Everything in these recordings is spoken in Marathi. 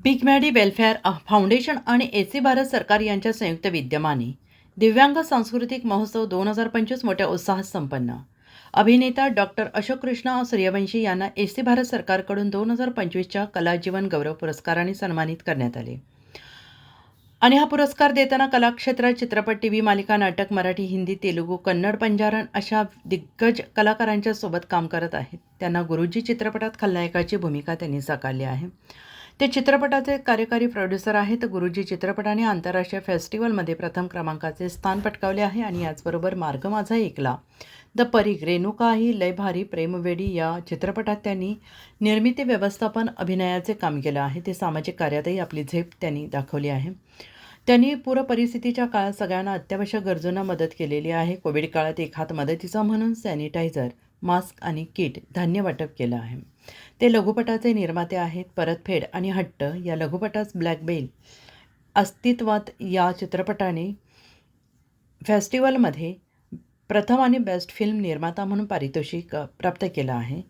बिग मॅडी वेलफेअर फाउंडेशन आणि एसी भारत सरकार यांच्या संयुक्त विद्यमाने दिव्यांग सांस्कृतिक महोत्सव 2025 मोठ्या उत्साहात संपन्न. अभिनेता डॉक्टर अशोक कृष्ण सूर्यवंशी यांना एसी भारत सरकारकडून 2025च्या कला जीवन गौरव पुरस्काराने सन्मानित करण्यात आले. आणि हा पुरस्कार देताना कलाक्षेत्रात चित्रपट, टीव्ही मालिका, नाटक, मराठी, हिंदी, तेलुगू, कन्नड, पंजारन अशा दिग्गज कलाकारांच्या सोबत काम करत आहेत. त्यांना गुरुजी चित्रपटात खलनायकाची भूमिका त्यांनी साकारली आहे. ते चित्रपटाचे कार्यकारी प्रोड्युसर आहेत. गुरुजी चित्रपटाने आंतरराष्ट्रीय फेस्टिवलमध्ये प्रथम क्रमांकाचे स्थान पटकावले आहे. आणि याचबरोबर मार्ग माझा एकला, द परीघ, रेणुका ही लय भारी, प्रेमवेडी या चित्रपटात त्यांनी निर्मिती, व्यवस्थापन, अभिनयाचे काम केलं आहे. ते सामाजिक कार्यातही आपली झेप त्यांनी दाखवली आहे. त्यांनी पूरपरिस्थितीच्या काळात सगळ्यांना अत्यावश्यक गरजूंना मदत केलेली आहे. कोविड काळात एक हात मदतीचा म्हणून सॅनिटायझर, मास्क आणि किट, धान्य वाटप केलं आहे. ते लघुपटाचे निर्माते आहेत. परतफेड आणि हट्ट या लघुपटास ब्लॅक बेल अस्तित्वात या चित्रपटाने फेस्टिवलमध्ये प्रथम आणि बेस्ट फिल्म निर्माता म्हणून पारितोषिक प्राप्त केलं आहे.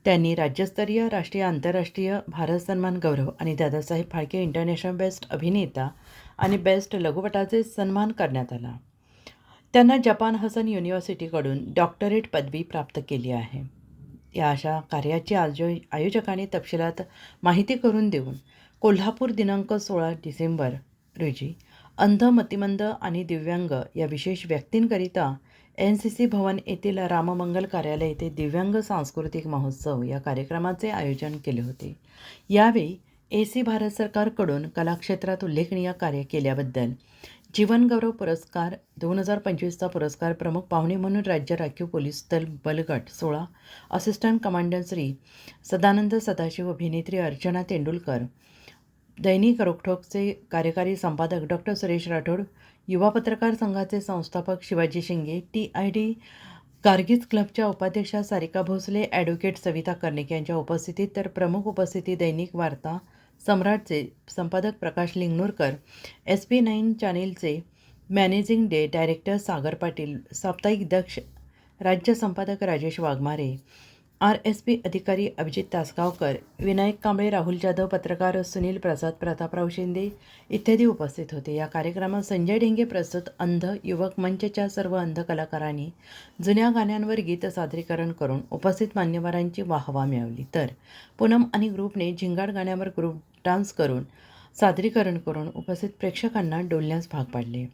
त्यांनी राज्यस्तरीय, राष्ट्रीय, आंतरराष्ट्रीय भारत सन्मान गौरव आणि दादासाहेब फाळके इंटरनॅशनल बेस्ट अभिनेता आणि बेस्ट लघुपटाचे सन्मान करण्यात आला. त्यांना जपान हसन युनिव्हर्सिटीकडून डॉक्टरेट पदवी प्राप्त केली आहे. या अशा कार्याची आयोजकांनी तपशिलात माहिती करून देऊन कोल्हापूर दिनांक 16 डिसेंबर रोजी अंध, मतिमंद आणि दिव्यांग या विशेष व्यक्तींकरिता NCC भवन येथील राममंगल कार्यालय येथे दिव्यांग सांस्कृतिक महोत्सव या कार्यक्रमाचे आयोजन केले होते. यावेळी एसी भारत सरकारकडून कलाक्षेत्रात उल्लेखनीय कार्य केल्याबद्दल जीवनगौरव पुरस्कार 2025चा पुरस्कार प्रमुख पाहुणे म्हणून राज्य राखीव पोलीस दल बलगट 16 असिस्टंट कमांडंट श्री सदानंद सदाशिव, अभिनेत्री अर्चना तेंडुलकर, दैनिक रोकठोकचे कार्यकारी संपादक डॉक्टर सुरेश राठोड, युवा पत्रकार संघाचे संस्थापक शिवाजी शिंगे, TID कारगिज क्लबच्या उपाध्यक्षा सारिका भोसले, ॲडव्होकेट सविता कर्णिक यांच्या उपस्थितीत, तर प्रमुख उपस्थिती दैनिक वार्ता सम्राटचे संपादक प्रकाश लिंगनूरकर, SP9 चॅनेलचे managing director Sagar Patil, साप्ताहिक दक्ष राज्य संपादक राजेश वाघमारे, RSP अधिकारी अभिजित तासगावकर, विनायक कांबळे, राहुल जाधव, पत्रकार सुनील प्रसाद, प्रतापराव शिंदे इत्यादी उपस्थित होते. या कार्यक्रमात संजय ढेंगे प्रस्तुत अंध युवक मंचच्या सर्व अंध कलाकारांनी जुन्या गाण्यांवर गीत सादरीकरण करून उपस्थित मान्यवरांची वाहवा मिळवली. तर पूनम आणि ग्रुपने झिंगाट गाण्यावर ग्रुप डान्स करून सादरीकरण करून उपस्थित प्रेक्षकांना डोलण्यास भाग पाडले.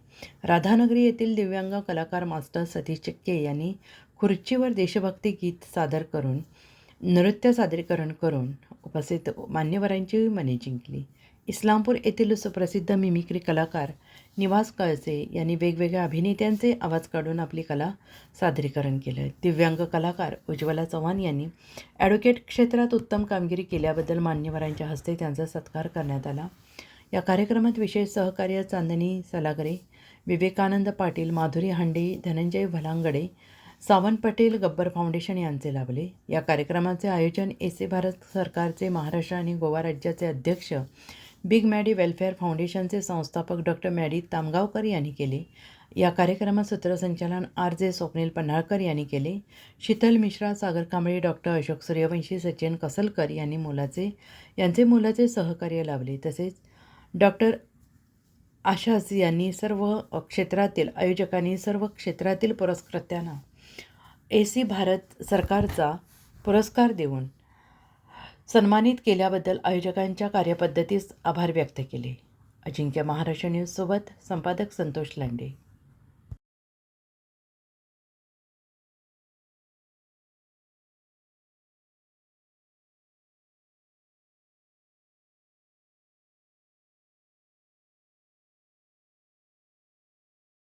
राधानगरी येथील दिव्यांग कलाकार मास्टर सतीश चिक्के यांनी खुर्चीवर देशभक्ती गीत सादर करून नृत्य सादरीकरण करून उपस्थित मान्यवरांची मने जिंकली. इस्लामपूर येथील सुप्रसिद्ध मिमिक्री कलाकार निवास कळसे यांनी वेगवेगळ्या अभिनेत्यांचे आवाज काढून आपली कला सादरीकरण केलं. दिव्यांग कलाकार उज्ज्वला चव्हाण यांनी ॲडव्होकेट क्षेत्रात उत्तम कामगिरी केल्याबद्दल मान्यवरांच्या हस्ते त्यांचा सत्कार करण्यात आला. या कार्यक्रमात विशेष सहकार्य चांदणी सलागरे, विवेकानंद पाटील, माधुरी हांडे, धनंजय भलांगडे, सावंत पटेल, गब्बर फाउंडेशन यांचे लाभले. या कार्यक्रमाचे आयोजन एसी भारत सरकारचे महाराष्ट्र आणि गोवा राज्याचे अध्यक्ष बिग मॅडी वेलफेअर फाउंडेशनचे संस्थापक डॉक्टर मॅडी तामगावकर यांनी केले. या कार्यक्रमात सूत्रसंचालन RJ स्वप्नील पन्हाळकर यांनी केले. शीतल मिश्रा, सागर कांबळे, डॉक्टर अशोक सूर्यवंशी, सचिन कसलकर यांचे मोलाचे सहकार्य लाभले. तसेच डॉक्टर आशास यांनी सर्व क्षेत्रातील आयोजकांनी सर्व क्षेत्रातील पुरस्कर्त्यांना एसी भारत सरकारचा पुरस्कार देऊन सन्मानित केल्याबद्दल आयोजकांच्या कार्यपद्धतीस आभार व्यक्त केले. अजिंक्य महाराष्ट्र न्यूजसोबत संपादक संतोष लांडे.